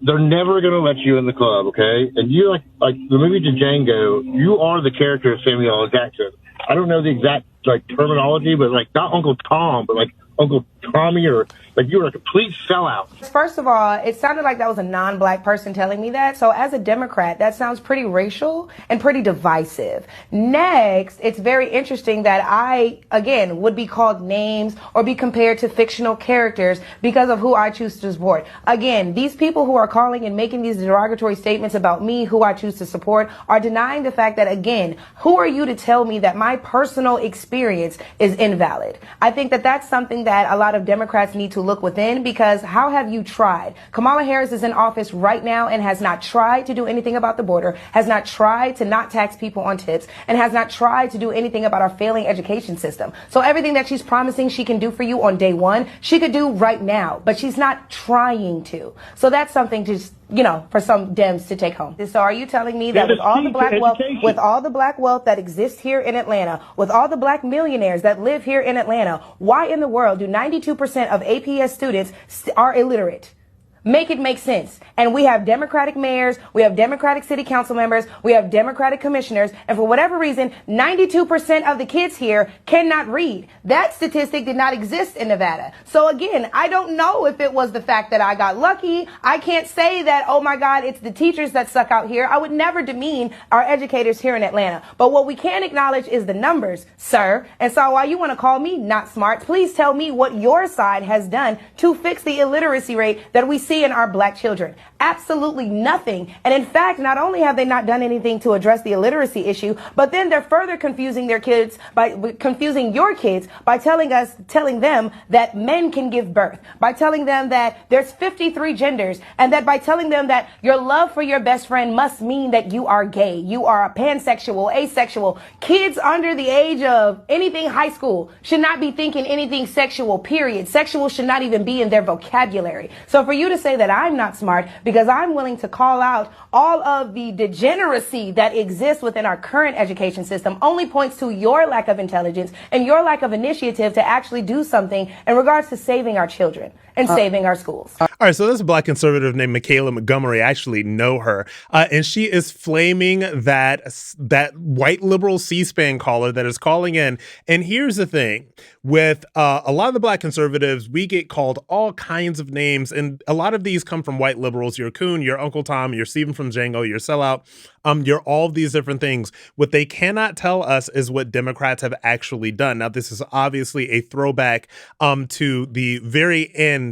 they're never going to let you in the club, okay? And you like the movie Django, you are the character of Samuel L. Jackson. I don't know the exact like terminology, but like not Uncle Tom, but like Uncle Tommy, or like you were a complete sellout. First of all, it sounded like that was a non-black person telling me that. So as a Democrat, that sounds pretty racial and pretty divisive. Next, it's very interesting that I, again, would be called names or be compared to fictional characters because of who I choose to support. Again, these people who are calling and making these derogatory statements about me, who I choose to support, are denying the fact that, again, who are you to tell me that my personal experience is invalid? I think that that's something that a lot of Democrats need to look within, because how have you tried? Kamala Harris is in office right now and has not tried to do anything about the border, has not tried to not tax people on tips, and has not tried to do anything about our failing education system. So everything that she's promising she can do for you on day one, she could do right now, but she's not trying to. So that's something to, for some Dems to take home. So are you telling me that with all the black wealth that exists here in Atlanta, with all the black millionaires that live here in Atlanta, why in the world do 92% of APS students are illiterate? Make it make sense. And we have Democratic mayors, we have Democratic city council members, we have Democratic commissioners, and for whatever reason, 92% of the kids here cannot read. That statistic did not exist in Nevada. So again, I don't know if it was the fact that I got lucky. I can't say that, oh my God, it's the teachers that suck out here. I would never demean our educators here in Atlanta. But what we can acknowledge is the numbers, sir. And so while you want to call me not smart, please tell me what your side has done to fix the illiteracy rate that we see in our black children. Absolutely nothing. And in fact, not only have they not done anything to address the illiteracy issue, but then they're further confusing your kids by telling them that men can give birth, by telling them that there's 53 genders, and that by telling them that your love for your best friend must mean that you are gay, you are a pansexual, asexual. Kids under the age of anything high school should not be thinking anything sexual, period. Sexual should not even be in their vocabulary. So for you to say that I'm not smart because I'm willing to call out all of the degeneracy that exists within our current education system only points to your lack of intelligence and your lack of initiative to actually do something in regards to saving our children and saving our schools. All right, so there's a black conservative named Michaela Montgomery. I actually know her, and she is flaming that white liberal C-SPAN caller that is calling in. And here's the thing. With a lot of the black conservatives, we get called all kinds of names, and a lot of these come from white liberals. You're Coon, you're Uncle Tom, you're Stephen from Django, you're sellout. You're all of these different things. What they cannot tell us is what Democrats have actually done. Now, this is obviously a throwback to the very end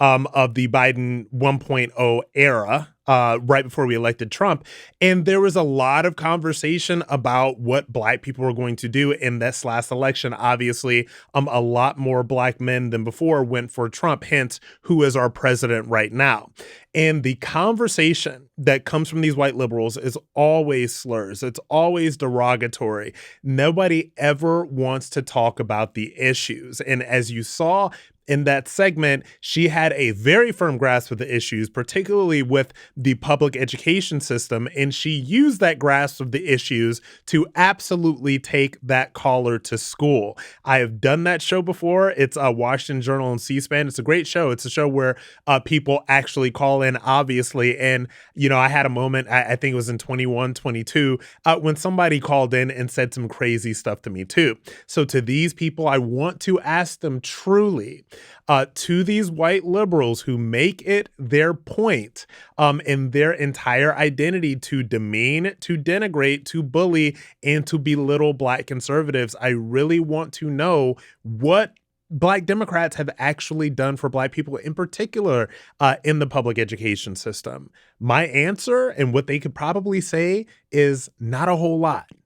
of the Biden 1.0 era, right before we elected Trump. And there was a lot of conversation about what black people were going to do in this last election. Obviously, a lot more black men than before went for Trump, hence who is our president right now. And the conversation that comes from these white liberals is always slurs. It's always derogatory. Nobody ever wants to talk about the issues. And as you saw in that segment, she had a very firm grasp of the issues, particularly with the public education system, and she used that grasp of the issues to absolutely take that caller to school. I have done that show before. It's Washington Journal and C-SPAN. It's a great show. It's a show where people actually call in, obviously, and, I had a moment, I think it was in 21, 22, when somebody called in and said some crazy stuff to me too. So to these people, I want to ask them truly, to these white liberals who make it their point in their entire identity to demean, to denigrate, to bully, and to belittle black conservatives, I really want to know what black Democrats have actually done for black people, in particular in the public education system. My answer and what they could probably say is not a whole lot.